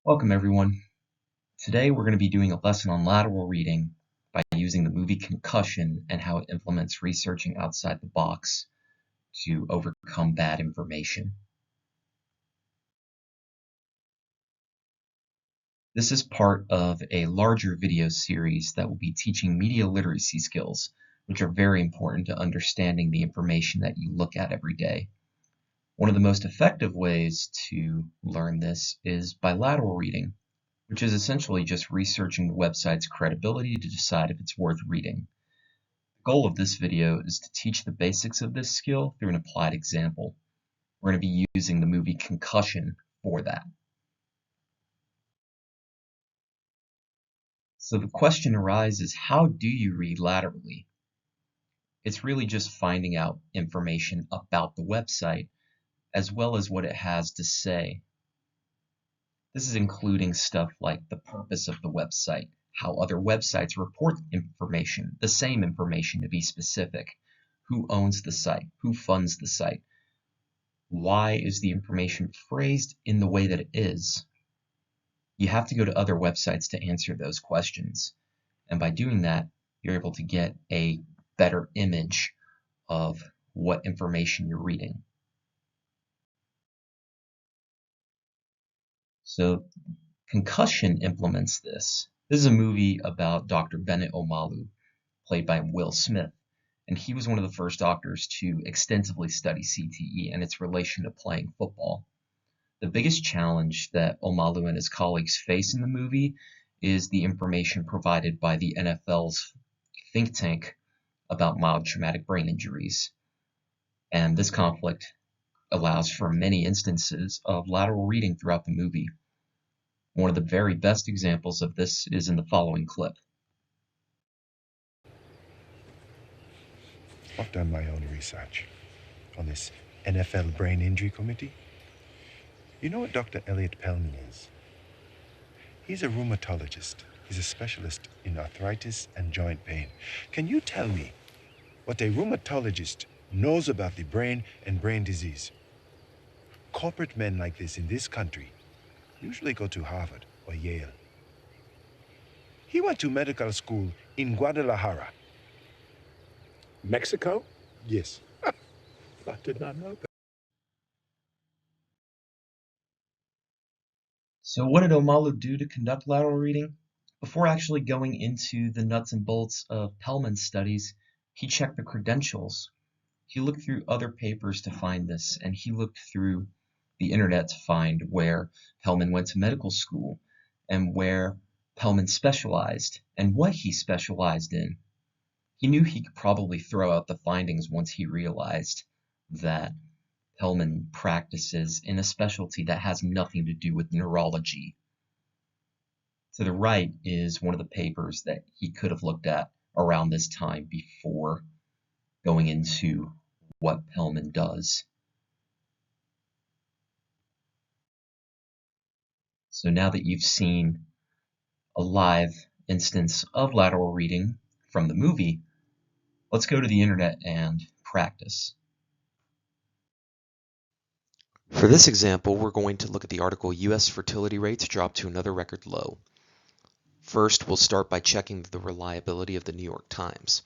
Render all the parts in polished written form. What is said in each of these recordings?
Welcome everyone. Today we're going to be doing a lesson on lateral reading by using the movie Concussion and how it implements researching outside the box to overcome bad information. This is part of a larger video series that will be teaching media literacy skills, which are very important to understanding the information that you look at every day. One of the most effective ways to learn this is by lateral reading, which is essentially just researching the website's credibility to decide if it's worth reading. The goal of this video is to teach the basics of this skill through an applied example. We're going to be using the movie Concussion for that. So the question arises, how do you read laterally? It's really just finding out information about the website as well as what it has to say. This is including stuff like the purpose of the website, how other websites report information, the same information to be specific, who owns the site, who funds the site, why is the information phrased in the way that it is. You have to go to other websites to answer those questions, and by doing that, you're able to get a better image of what information you're reading. So Concussion implements this. This is a movie about Dr. Bennett Omalu, played by Will Smith, and he was one of the first doctors to extensively study CTE and its relation to playing football. The biggest challenge that Omalu and his colleagues face in the movie is the information provided by the NFL's think tank about mild traumatic brain injuries. And this conflict allows for many instances of lateral reading throughout the movie. One of the very best examples of this is in the following clip. I've done my own research on this NFL Brain Injury Committee. You know what Dr. Elliot Pellman is? He's a rheumatologist. He's a specialist in arthritis and joint pain. Can you tell me what a rheumatologist knows about the brain and brain disease? Corporate men like this in this country usually go to Harvard or Yale. He went to medical school in Guadalajara. Mexico? Yes. I did not know that. So what did Omalu do to conduct lateral reading? Before actually going into the nuts and bolts of Pellman's studies, he checked the credentials. He looked through other papers to find this, and he looked through the internet to find where Pellman went to medical school and where Pellman specialized and what he specialized in. He knew he could probably throw out the findings once he realized that Pellman practices in a specialty that has nothing to do with neurology. To the right is one of the papers that he could have looked at around this time before going into what Pellman does. So now that you've seen a live instance of lateral reading from the movie, let's go to the internet and practice. For this example, we're going to look at the article U.S. fertility rates drop to another record low. First, we'll start by checking the reliability of the New York Times,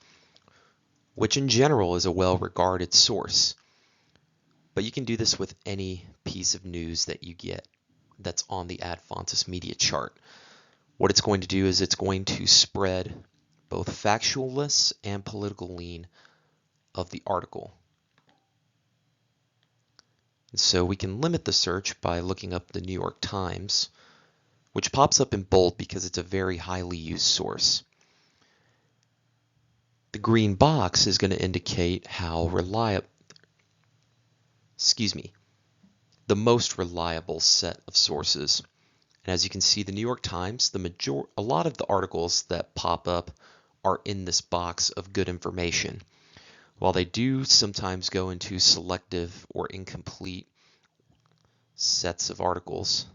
which in general is a well-regarded source. But you can do this with any piece of news that you get that's on the Adfonsus media chart. What it's going to do is it's going to spread both factualness and political lean of the article. And so we can limit the search by looking up the New York Times, which pops up in bold because it's a very highly used source. The green box is going to indicate how reliable, the most reliable set of sources. And as you can see, the New York Times, a lot of the articles that pop up are in this box of good information. While they do sometimes go into selective or incomplete sets of articles,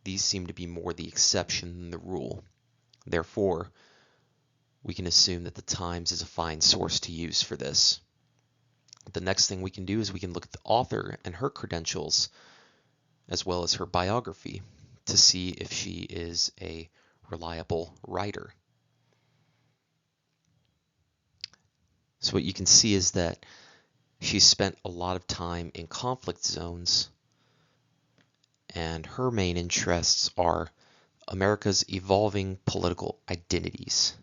these seem to be more the exception than the rule. Therefore, we can assume that the Times is a fine source to use for this. The next thing we can do is we can look at the author and her credentials, as well as her biography. to see if she is a reliable writer. So what you can see is that she's spent a lot of time in conflict zones, and her main interests are America's evolving political identities,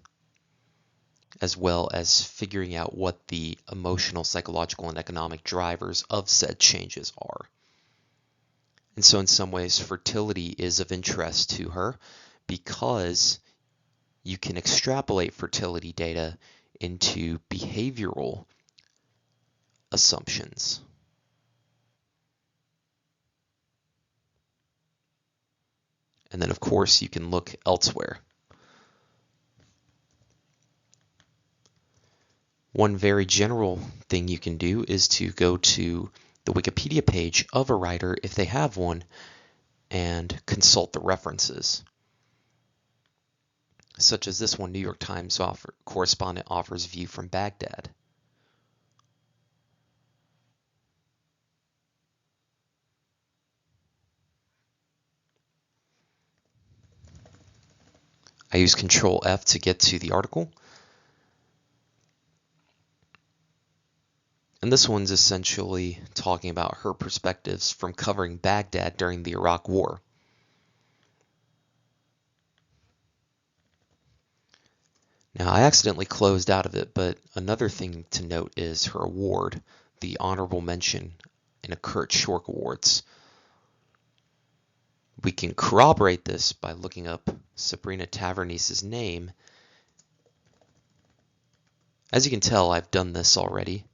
as well as figuring out what the emotional, psychological, and economic drivers of said changes are. And so in some ways, fertility is of interest to her because you can extrapolate fertility data into behavioral assumptions. And then, of course, you can look elsewhere. One very general thing you can do is to go to the Wikipedia page of a writer, if they have one, and consult the references. Such as this one, New York Times correspondent offers view from Baghdad. I use Control F to get to the article. And this one's essentially talking about her perspectives from covering Baghdad during the Iraq War. Now, I accidentally closed out of it, but another thing to note is her award, the honorable mention in a Kurt Schork Awards. We can corroborate this by looking up Sabrina Tavernice's name. As you can tell, I've done this already,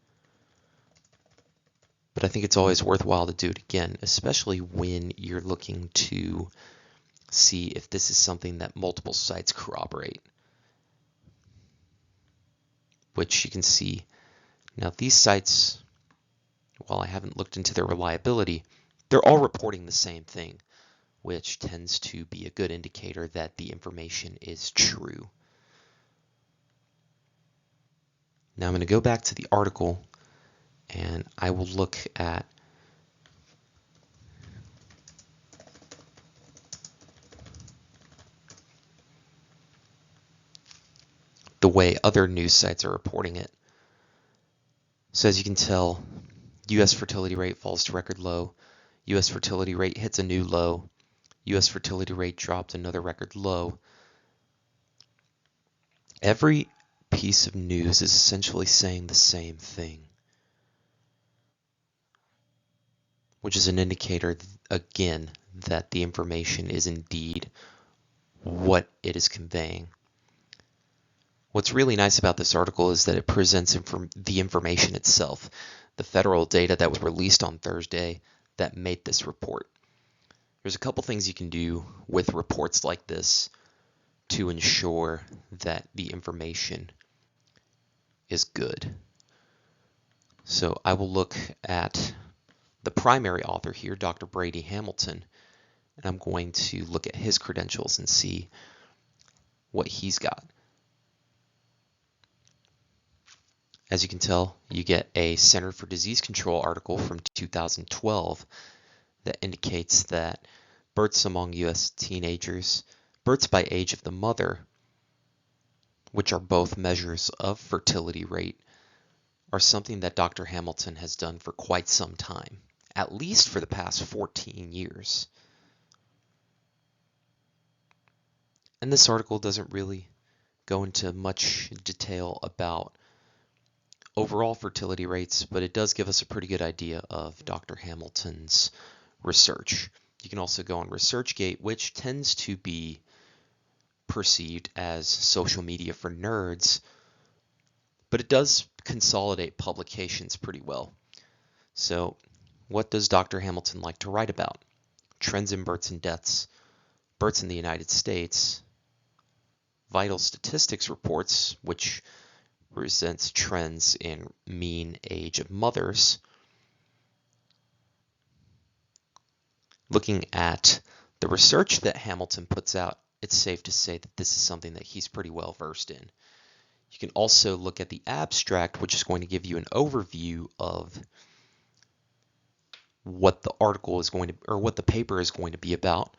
but I think it's always worthwhile to do it again, especially when you're looking to see if this is something that multiple sites corroborate, which you can see. Now, these sites, while I haven't looked into their reliability, they're all reporting the same thing, which tends to be a good indicator that the information is true. Now I'm going to go back to the article and I will look at the way other news sites are reporting it. So as you can tell, U.S. fertility rate falls to record low. U.S. fertility rate hits a new low. U.S. fertility rate dropped another record low. Every piece of news is essentially saying the same thing, which is an indicator, again, that the information is indeed what it is conveying. What's really nice about this article is that it presents the information itself, the federal data that was released on Thursday that made this report. There's a couple things you can do with reports like this to ensure that the information is good. So I will look at the primary author here, Dr. Brady Hamilton, and I'm going to look at his credentials and see what he's got. As you can tell, you get a Center for Disease Control article from 2012 that indicates that births among U.S. teenagers, births by age of the mother, which are both measures of fertility rate, are something that Dr. Hamilton has done for quite some time, at least for the past 14 years. And this article doesn't really go into much detail about overall fertility rates, but it does give us a pretty good idea of Dr. Hamilton's research. You can also go on ResearchGate, which tends to be perceived as social media for nerds, but it does consolidate publications pretty well. So what does Dr. Hamilton like to write about? Trends in births and deaths, births in the United States, vital statistics reports, which presents trends in mean age of mothers. Looking at the research that Hamilton puts out, it's safe to say that this is something that he's pretty well versed in. You can also look at the abstract, which is going to give you an overview of what the article is going to, or what the paper is going to be about.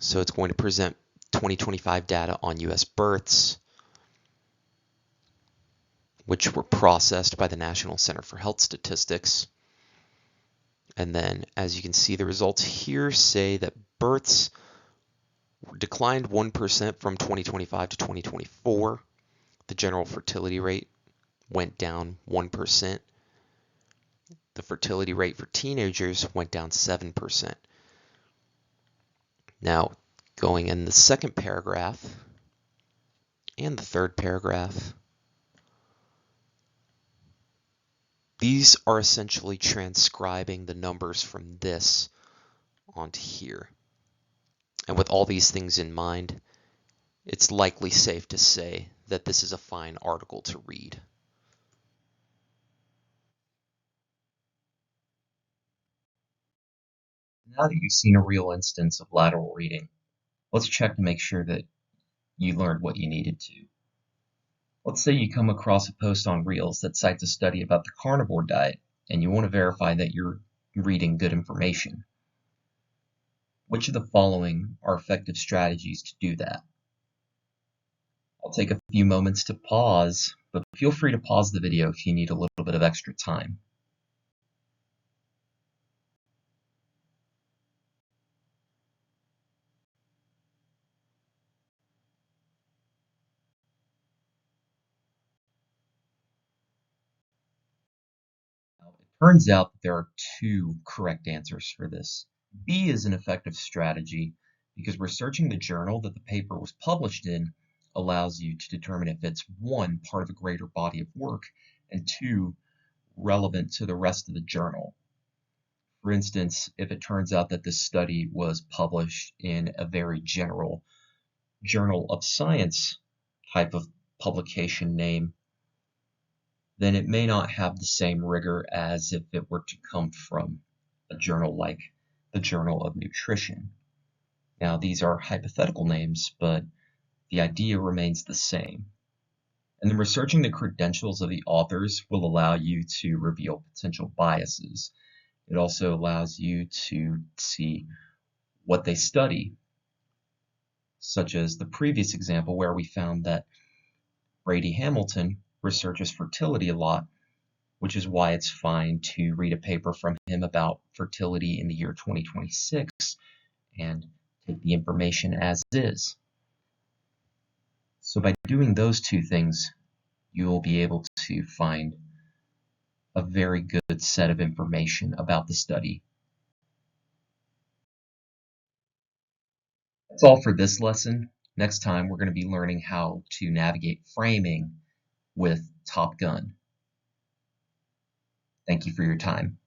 So it's going to present 2025 data on US births, which were processed by the National Center for Health Statistics. And then, as you can see, the results here say that births declined 1% from 2025 to 2024. The general fertility rate went down 1%. The fertility rate for teenagers went down 7%. Now, going in the second paragraph and the third paragraph, these are essentially transcribing the numbers from this onto here. And with all these things in mind, it's likely safe to say that this is a fine article to read. Now that you've seen a real instance of lateral reading, let's check to make sure that you learned what you needed to. Let's say you come across a post on Reels that cites a study about the carnivore diet, and you want to verify that you're reading good information. Which of the following are effective strategies to do that? I'll take a few moments to pause, but feel free to pause the video if you need a little bit of extra time. It turns out that there are two correct answers for this. B is an effective strategy because researching the journal that the paper was published in allows you to determine if it's one, part of a greater body of work, and two, relevant to the rest of the journal. For instance, if it turns out that this study was published in a very general journal of science type of publication name, then it may not have the same rigor as if it were to come from a journal like the Journal of Nutrition. Now, these are hypothetical names, but the idea remains the same. And then researching the credentials of the authors will allow you to reveal potential biases. It also allows you to see what they study, such as the previous example where we found that Brady Hamilton researches fertility a lot, which is why it's fine to read a paper from him about fertility in the year 2026 and take the information as is. So by doing those two things, you'll be able to find a very good set of information about the study. That's all for this lesson. Next time, we're going to be learning how to navigate framing with Top Gun. Thank you for your time.